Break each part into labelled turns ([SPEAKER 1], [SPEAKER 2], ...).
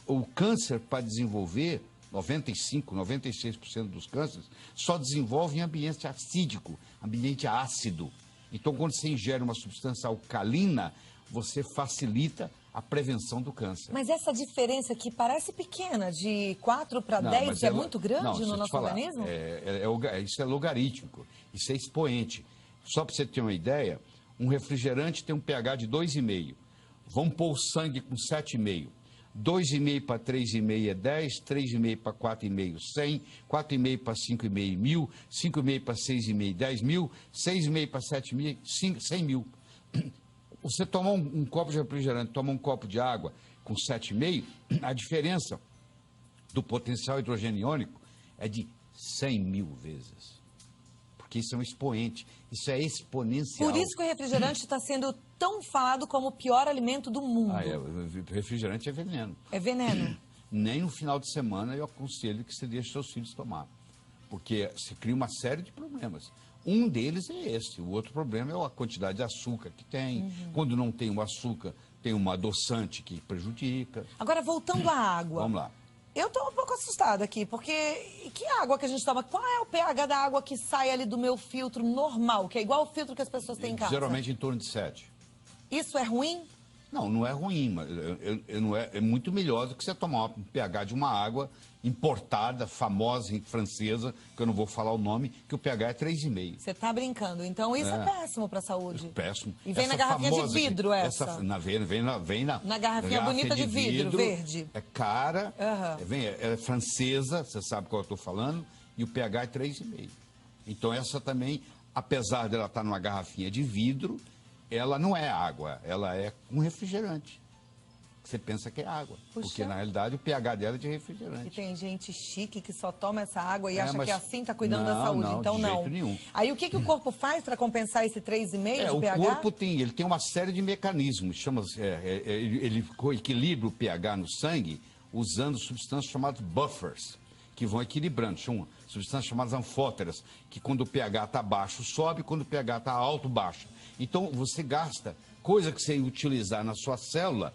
[SPEAKER 1] O câncer, para desenvolver, 95%, 96% dos cânceres, só desenvolve em ambiente acídico, ambiente ácido. Então, quando você ingere uma substância alcalina, você facilita a prevenção do câncer.
[SPEAKER 2] Mas essa diferença que parece pequena, de 4 para 10, é muito grande no nosso organismo?
[SPEAKER 1] Isso é logarítmico, isso é expoente. Só para você ter uma ideia, um refrigerante tem um pH de 2,5. Vamos pôr o sangue com 7,5. 2,5 para 3,5 é 10, 3,5 para 4,5, 100, 4,5 para 5,5, 1.000, 5,5 para 6,5, 10.000, 6,5 para 7.000, 100.000. Você tomar um copo de refrigerante, tomar um copo de água com 7,5, a diferença do potencial hidrogênio iônico é de 100.000 vezes. Porque isso é um expoente, isso é exponencial.
[SPEAKER 2] Por isso que o refrigerante está sendo tão falado como o pior alimento do mundo.
[SPEAKER 1] O refrigerante é veneno.
[SPEAKER 2] É veneno.
[SPEAKER 1] Nem no final de semana eu aconselho que você deixe seus filhos tomar. Porque se cria uma série de problemas. Um deles é esse. O outro problema é a quantidade de açúcar que tem. Quando não tem o açúcar, tem um adoçante que prejudica.
[SPEAKER 2] Agora, voltando à água.
[SPEAKER 1] Vamos lá.
[SPEAKER 2] Eu estou um pouco assustada aqui, porque que água que a gente toma? Qual é o pH da água que sai ali do meu filtro normal, que é igual o filtro que as pessoas têm em casa?
[SPEAKER 1] Geralmente em torno de 7.
[SPEAKER 2] Isso é ruim?
[SPEAKER 1] Não, não é ruim, mas é muito melhor do que você tomar um pH de uma água importada, famosa, francesa, que eu não vou falar o nome, que o pH é 3,5.
[SPEAKER 2] Você está brincando, então isso é péssimo para a saúde.
[SPEAKER 1] Péssimo.
[SPEAKER 2] E vem na garrafinha de vidro essa?
[SPEAKER 1] Vem na
[SPEAKER 2] garrafinha bonita de vidro, verde.
[SPEAKER 1] É cara, é francesa, você sabe qual eu estou falando, e o pH é 3,5. Então essa também, apesar dela estar numa garrafinha de vidro, ela não é água, ela é um refrigerante. Você pensa que é água, porque na realidade o pH dela é de refrigerante.
[SPEAKER 2] E tem gente chique que só toma essa água e acha que assim está cuidando da
[SPEAKER 1] não,
[SPEAKER 2] saúde,
[SPEAKER 1] não,
[SPEAKER 2] então
[SPEAKER 1] de
[SPEAKER 2] não.
[SPEAKER 1] jeito nenhum.
[SPEAKER 2] Aí o que o corpo faz para compensar esse 3,5 de pH?
[SPEAKER 1] O corpo tem uma série de mecanismos, ele equilibra o pH no sangue usando substâncias chamadas buffers, que vão equilibrando. São substâncias chamadas anfóteras, que quando o pH está baixo sobe, quando o pH está alto baixa. Então você gasta, coisa que você ia utilizar na sua célula,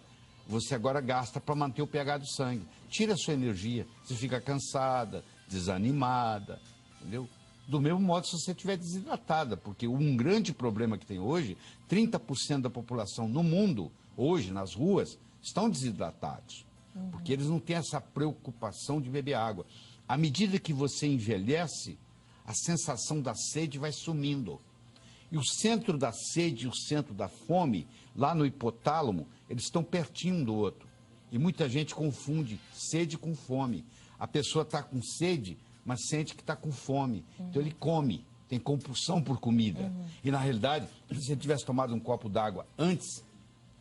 [SPEAKER 1] você agora gasta para manter o pH do sangue. Tira a sua energia, você fica cansada, desanimada, entendeu? Do mesmo modo se você estiver desidratada, porque um grande problema que tem hoje, 30% da população no mundo, hoje, nas ruas, estão desidratados. Porque eles não têm essa preocupação de beber água. À medida que você envelhece, a sensação da sede vai sumindo. E o centro da sede e o centro da fome, lá no hipotálamo, eles estão pertinho um do outro. E muita gente confunde sede com fome. A pessoa está com sede, mas sente que está com fome. Então ele come, tem compulsão por comida. E na realidade, se ele tivesse tomado um copo d'água antes,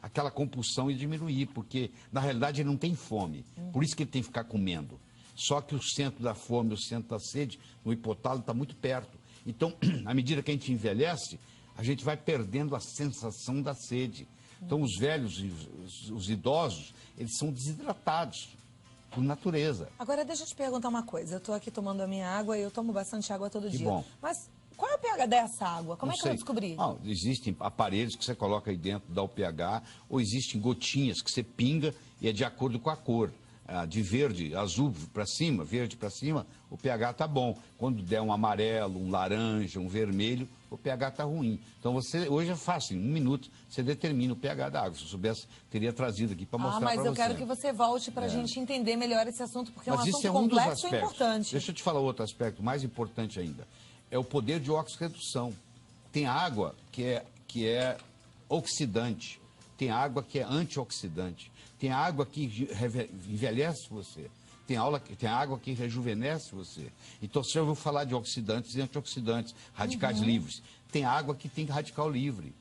[SPEAKER 1] aquela compulsão ia diminuir, porque na realidade ele não tem fome. Por isso que ele tem que ficar comendo. Só que o centro da fome, o centro da sede, no hipotálamo está muito perto. Então, à medida que a gente envelhece, a gente vai perdendo a sensação da sede. Então, os velhos, os idosos, eles são desidratados por natureza.
[SPEAKER 2] Agora, deixa eu te perguntar uma coisa. Eu estou aqui tomando a minha água e eu tomo bastante água todo dia.
[SPEAKER 1] Bom.
[SPEAKER 2] Mas qual é o pH dessa água? Como é que eu vou descobrir?
[SPEAKER 1] Não, existem aparelhos que você coloca aí dentro, dá o pH, ou existem gotinhas que você pinga e é de acordo com a cor. De verde, azul para cima, verde para cima, o pH está bom. Quando der um amarelo, um laranja, um vermelho, o pH está ruim. Então hoje é fácil, em 1 minuto você determina o pH da água. Se eu soubesse, teria trazido aqui para mostrar para você.
[SPEAKER 2] Mas eu quero que você volte para a gente entender melhor esse assunto, porque é um assunto
[SPEAKER 1] um dos
[SPEAKER 2] complexo e importante.
[SPEAKER 1] Deixa eu te falar outro aspecto mais importante ainda. É o poder de oxirredução. Tem água que é oxidante, tem água que é antioxidante. Tem água que envelhece você. Tem água que rejuvenesce você. Então, você já ouviu falar de oxidantes e antioxidantes, radicais livres. Tem água que tem radical livre.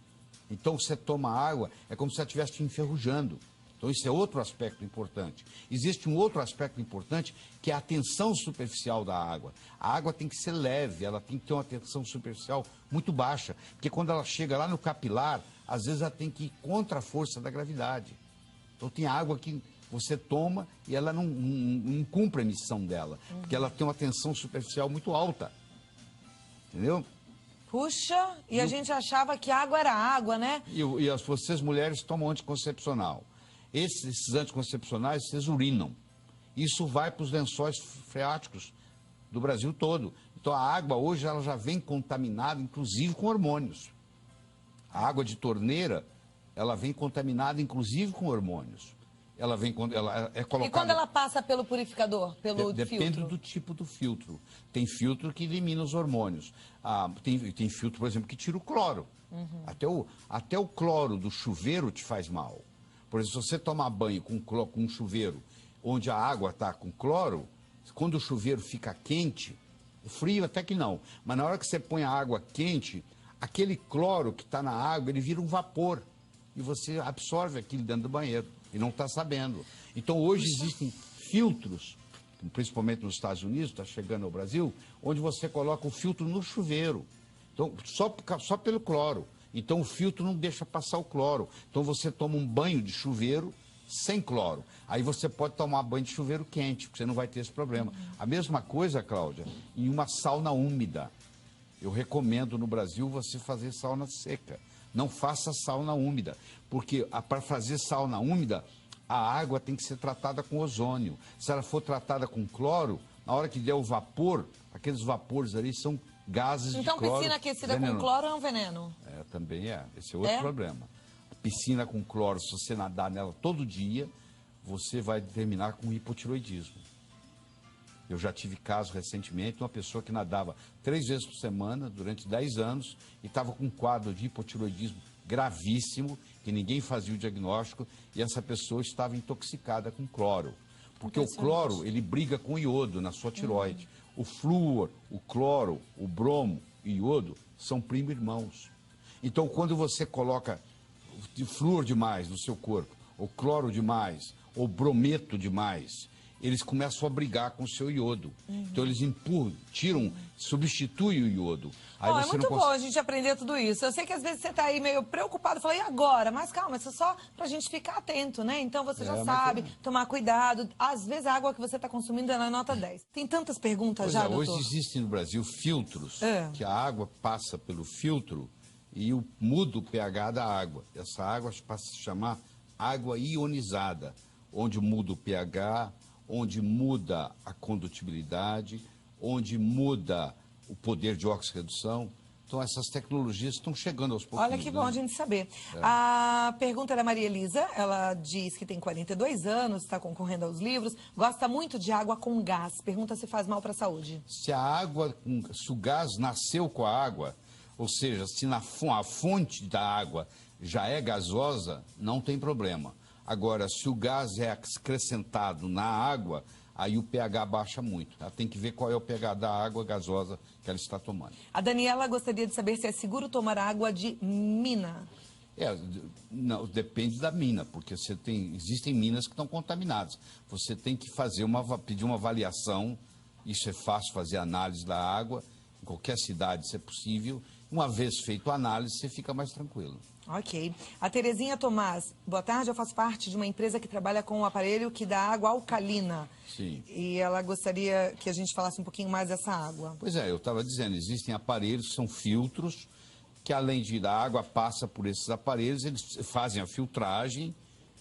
[SPEAKER 1] Então, você toma água, é como se você estivesse te enferrujando. Então, isso é outro aspecto importante. Existe um outro aspecto importante, que é a tensão superficial da água. A água tem que ser leve, ela tem que ter uma tensão superficial muito baixa. Porque quando ela chega lá no capilar, às vezes ela tem que ir contra a força da gravidade. Então tem água que você toma e ela não cumpre a missão dela, porque ela tem uma tensão superficial muito alta. Entendeu?
[SPEAKER 2] Puxa, a gente achava que água era água, né?
[SPEAKER 1] Vocês mulheres tomam anticoncepcional. Esses anticoncepcionais, vocês urinam. Isso vai para os lençóis freáticos do Brasil todo. Então, a água hoje ela já vem contaminada, inclusive com hormônios. A água de torneira, ela vem contaminada, inclusive com hormônios. Ela é colocada...
[SPEAKER 2] E quando ela passa pelo purificador, pelo
[SPEAKER 1] Depende
[SPEAKER 2] filtro?
[SPEAKER 1] do tipo do filtro. Tem filtro que elimina os hormônios. Tem filtro, por exemplo, que tira o cloro. Até o cloro do chuveiro te faz mal. Por exemplo, se você tomar banho com um chuveiro onde a água está com cloro, quando o chuveiro fica quente, frio até que não, mas na hora que você põe a água quente, aquele cloro que está na água, ele vira um vapor. E você absorve aquilo dentro do banheiro e não está sabendo. Então, hoje existem filtros, principalmente nos Estados Unidos, está chegando ao Brasil, onde você coloca o filtro no chuveiro. Então, só pelo cloro. Então, o filtro não deixa passar o cloro. Então, você toma um banho de chuveiro sem cloro. Aí você pode tomar banho de chuveiro quente, porque você não vai ter esse problema. A mesma coisa, Cláudia, em uma sauna úmida. Eu recomendo no Brasil você fazer sauna seca. Não faça sauna úmida, porque para fazer sauna úmida, a água tem que ser tratada com ozônio. Se ela for tratada com cloro, na hora que der o vapor, aqueles vapores ali são gases de cloro.
[SPEAKER 2] Então, piscina aquecida com cloro é um veneno?
[SPEAKER 1] Também é. Esse é outro problema. A piscina com cloro, se você nadar nela todo dia, você vai terminar com hipotiroidismo. Eu já tive caso recentemente, uma pessoa que nadava 3 vezes por semana, durante 10 anos, e estava com um quadro de hipotiroidismo gravíssimo, que ninguém fazia o diagnóstico, e essa pessoa estava intoxicada com cloro. Porque o cloro, ele briga com o iodo na sua tireoide. O flúor, o cloro, o bromo e o iodo são primo-irmãos. Então, quando você coloca flúor demais no seu corpo, ou cloro demais, ou brometo demais, eles começam a brigar com o seu iodo. Então, eles empurram, tiram, substituem o iodo. Aí
[SPEAKER 2] é muito bom a gente aprender tudo isso. Eu sei que às vezes você está aí meio preocupado, fala, e agora? Mas calma, isso é só para a gente ficar atento, né? Então você já sabe, tomar cuidado. Às vezes a água que você está consumindo é na nota 10. Tem tantas perguntas já, doutor.
[SPEAKER 1] Hoje existem no Brasil filtros, que a água passa pelo filtro e muda o pH da água. Essa água passa a se chamar água ionizada, onde muda o pH, onde muda a condutibilidade, onde muda o poder de oxirredução. Então, essas tecnologias estão chegando aos pouquinhos.
[SPEAKER 2] Olha que bom a gente saber. A pergunta é da Maria Elisa. Ela diz que tem 42 anos, está concorrendo aos livros, gosta muito de água com gás. Pergunta se faz mal para a saúde.
[SPEAKER 1] Se o gás nasceu com a água, ou seja, se a fonte da água já é gasosa, não tem problema. Agora, se o gás é acrescentado na água, aí o pH baixa muito. Ela tem que ver qual é o pH da água gasosa que ela está tomando.
[SPEAKER 2] A Daniela gostaria de saber se é seguro tomar água de mina.
[SPEAKER 1] Não, depende da mina, porque existem minas que estão contaminadas. Você tem que pedir uma avaliação, isso é fácil, fazer análise da água, em qualquer cidade, se é possível. Uma vez feito a análise, você fica mais tranquilo.
[SPEAKER 2] Ok. A Terezinha Tomás, boa tarde, eu faço parte de uma empresa que trabalha com um aparelho que dá água alcalina.
[SPEAKER 1] Sim.
[SPEAKER 2] E ela gostaria que a gente falasse um pouquinho mais dessa água.
[SPEAKER 1] Pois é, eu estava dizendo, existem aparelhos, são filtros, que além de a água passa por esses aparelhos, eles fazem a filtragem,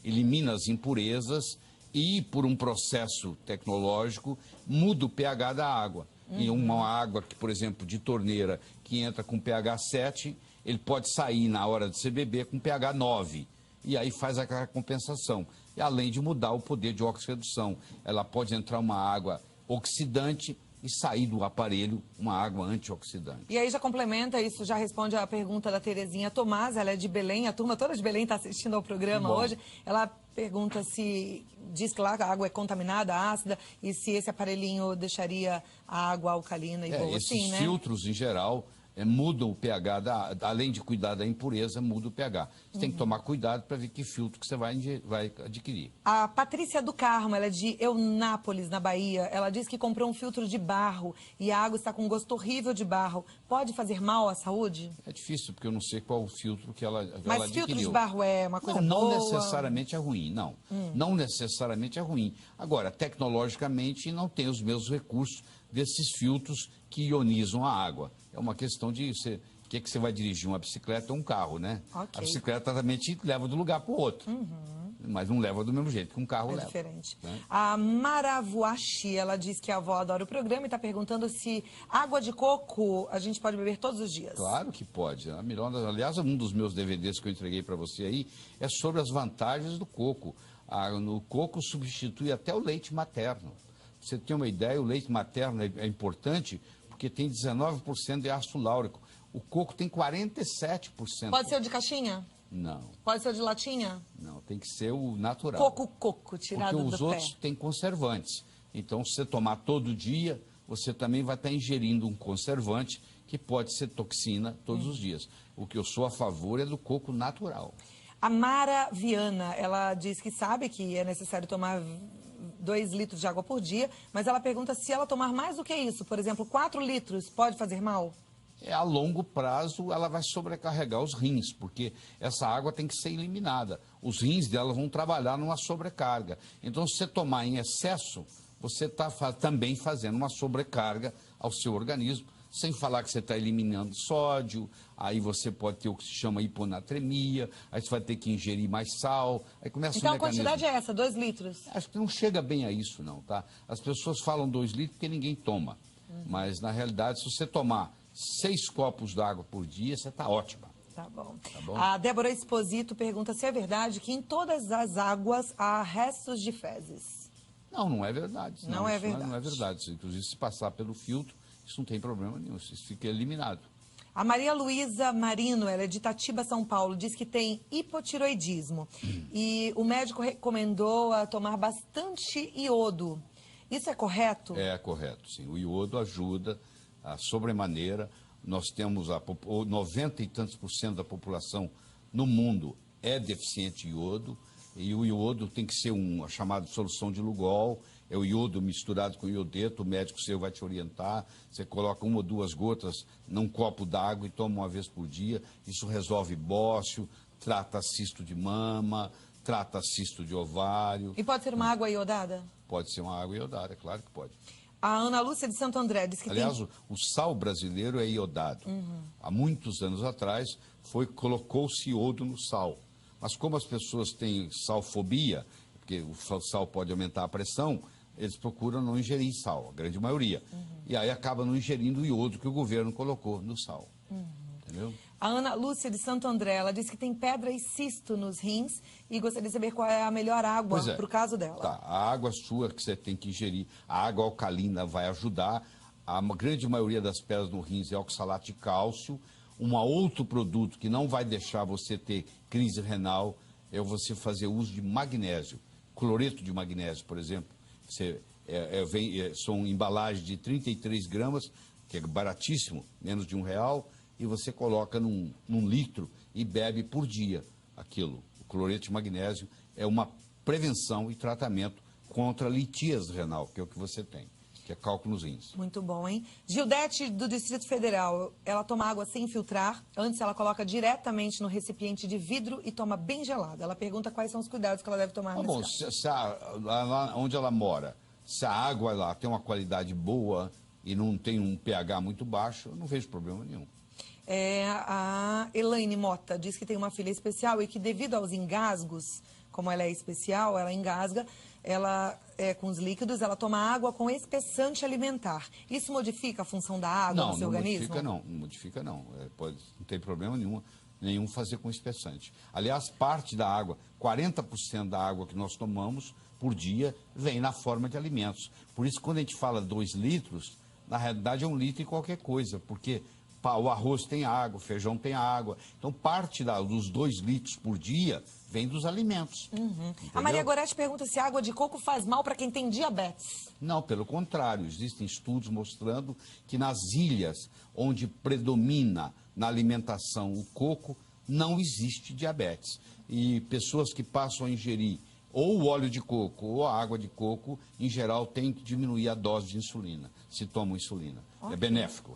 [SPEAKER 1] eliminam as impurezas e, por um processo tecnológico, muda o pH da água. E uma água, que, por exemplo, de torneira, que entra com pH 7, ele pode sair na hora de você beber com pH 9. E aí faz aquela compensação. E além de mudar o poder de oxirredução, ela pode entrar uma água oxidante e sair do aparelho uma água antioxidante.
[SPEAKER 2] E aí já complementa, isso já responde a pergunta da Terezinha Tomás, ela é de Belém, a turma toda de Belém está assistindo ao programa hoje. Ela pergunta diz que lá a água é contaminada, ácida, e se esse aparelhinho deixaria a água alcalina e boa,
[SPEAKER 1] esses
[SPEAKER 2] né?
[SPEAKER 1] filtros, em geral, mudam o pH, além de cuidar da impureza, muda o pH. Você tem que tomar cuidado para ver que filtro que você vai adquirir.
[SPEAKER 2] A Patrícia do Carmo, ela é de Eunápolis, na Bahia. Ela diz que comprou um filtro de barro e a água está com um gosto horrível de barro. Pode fazer mal à saúde?
[SPEAKER 1] É difícil, porque eu não sei qual o filtro que ela adquiriu.
[SPEAKER 2] Mas filtro de barro é uma coisa
[SPEAKER 1] não
[SPEAKER 2] boa?
[SPEAKER 1] Não necessariamente é ruim, não. Não necessariamente é ruim. Agora, tecnologicamente, não tem os mesmos recursos desses filtros que ionizam a água. É uma questão de o que você vai dirigir, uma bicicleta ou um carro, né?
[SPEAKER 2] Okay.
[SPEAKER 1] A bicicleta também te leva de um lugar para o outro. mas não leva do mesmo jeito que um carro leva.
[SPEAKER 2] É diferente.
[SPEAKER 1] Né?
[SPEAKER 2] A Maravuashi, ela diz que a avó adora o programa e está perguntando se água de coco a gente pode beber todos os dias.
[SPEAKER 1] Claro que pode. A melhor, aliás, um dos meus DVDs que eu entreguei para você aí é sobre as vantagens do coco. O coco substitui até o leite materno. Pra você ter uma ideia, o leite materno é importante porque tem 19% de ácido láurico. O coco tem 47%.
[SPEAKER 2] Pode ser o de caixinha?
[SPEAKER 1] Não.
[SPEAKER 2] Pode ser o de latinha?
[SPEAKER 1] Não, tem que ser o natural.
[SPEAKER 2] Coco, tirado do pé.
[SPEAKER 1] Porque os outros têm conservantes. Então, se você tomar todo dia, você também vai estar ingerindo um conservante que pode ser toxina todos os dias. O que eu sou a favor é do coco natural.
[SPEAKER 2] A Mara Viana, ela diz que sabe que é necessário tomar 2 litros de água por dia, mas ela pergunta se ela tomar mais do que isso, por exemplo, 4 litros, pode fazer mal?
[SPEAKER 1] A longo prazo, ela vai sobrecarregar os rins, porque essa água tem que ser eliminada. Os rins dela vão trabalhar numa sobrecarga. Então, se você tomar em excesso, você está também fazendo uma sobrecarga ao seu organismo, sem falar que você está eliminando sódio, aí você pode ter o que se chama hiponatremia, aí você vai ter que ingerir mais sal, aí começa
[SPEAKER 2] então
[SPEAKER 1] o mecanismo.
[SPEAKER 2] A quantidade é essa, 2 litros?
[SPEAKER 1] Acho que não chega bem a isso, não, tá? As pessoas falam 2 litros porque ninguém toma. Mas, na realidade, se você tomar 6 copos d'água por dia, você está ótima.
[SPEAKER 2] Tá bom.
[SPEAKER 1] Tá bom.
[SPEAKER 2] A Débora Exposito pergunta se é verdade que em todas as águas há restos de fezes.
[SPEAKER 1] Não, não é verdade.
[SPEAKER 2] Não é verdade.
[SPEAKER 1] Não é verdade. Inclusive, se passar pelo filtro, isso não tem problema nenhum, isso fica eliminado.
[SPEAKER 2] A Maria Luísa Marino, ela é de Itatiba, São Paulo, diz que tem hipotiroidismo. E o médico recomendou a tomar bastante iodo. Isso é correto?
[SPEAKER 1] É correto, sim. O iodo ajuda a sobremaneira. Nós temos 90 e tantos % da população no mundo é deficiente de iodo. E o iodo tem que ser uma chamada solução de Lugol. É o iodo misturado com iodeto, o médico seu vai te orientar. Você coloca 1 ou 2 gotas num copo d'água e toma uma vez por dia. Isso resolve bócio, trata cisto de mama, trata cisto de ovário.
[SPEAKER 2] E pode ser uma água iodada?
[SPEAKER 1] Pode ser uma água iodada, é claro que pode.
[SPEAKER 2] A Ana Lúcia de Santo André diz que
[SPEAKER 1] aliás, o sal brasileiro é iodado. Há muitos anos atrás, colocou-se iodo no sal. Mas como as pessoas têm salfobia, porque o sal pode aumentar a pressão, eles procuram não ingerir sal, a grande maioria. E aí acaba não ingerindo o iodo que o governo colocou no sal. Entendeu?
[SPEAKER 2] A Ana Lúcia de Santo André, ela diz que tem pedra e cisto nos rins e gostaria de saber qual é a melhor água para o caso dela.
[SPEAKER 1] Tá, a água sua que você tem que ingerir, a água alcalina vai ajudar. A grande maioria das pedras no rins é oxalato de cálcio. Um outro produto que não vai deixar você ter crise renal é você fazer uso de magnésio. Cloreto de magnésio, por exemplo. São embalagens de 33 gramas, que é baratíssimo, menos de R$1, e você coloca num litro e bebe por dia aquilo. O cloreto de magnésio é uma prevenção e tratamento contra a litíase renal, que é o que você tem, que é cálculo nos rins.
[SPEAKER 2] Muito bom, hein? Gildete, do Distrito Federal, ela toma água sem filtrar. Antes ela coloca diretamente no recipiente de vidro e toma bem gelada. Ela pergunta quais são os cuidados que ela deve tomar nesse caso.
[SPEAKER 1] Lá onde ela mora, se a água lá tem uma qualidade boa e não tem um pH muito baixo, eu não vejo problema nenhum.
[SPEAKER 2] A Elaine Mota diz que tem uma filha especial e que devido aos engasgos, como ela é especial, ela engasga, com os líquidos, ela toma água com espessante alimentar. Isso modifica a função da água no seu organismo?
[SPEAKER 1] Não modifica não. Não tem problema nenhum fazer com espessante. Aliás, parte da água, 40% da água que nós tomamos por dia vem na forma de alimentos. Por isso, quando a gente fala 2 litros, na realidade é 1 litro em qualquer coisa, porque o arroz tem água, o feijão tem água. Então, parte dos 2 litros por dia vem dos alimentos.
[SPEAKER 2] A Maria Gorete pergunta se a água de coco faz mal para quem tem diabetes.
[SPEAKER 1] Não, pelo contrário. Existem estudos mostrando que nas ilhas onde predomina na alimentação o coco, não existe diabetes. E pessoas que passam a ingerir ou o óleo de coco ou a água de coco, em geral, têm que diminuir a dose de insulina, se tomam insulina. Okay. É benéfico.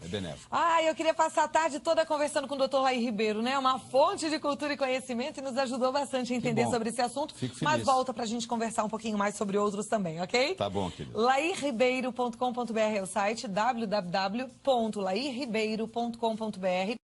[SPEAKER 2] Eu queria passar a tarde toda conversando com o Dr. Laí Ribeiro, né? Uma fonte de cultura e conhecimento e nos ajudou bastante a entender sobre esse assunto.
[SPEAKER 1] Fico feliz.
[SPEAKER 2] Mas volta pra gente conversar um pouquinho mais sobre outros também, ok?
[SPEAKER 1] Tá bom, querido.
[SPEAKER 2] lairribeiro.com.br é o site, www.lairribeiro.com.br.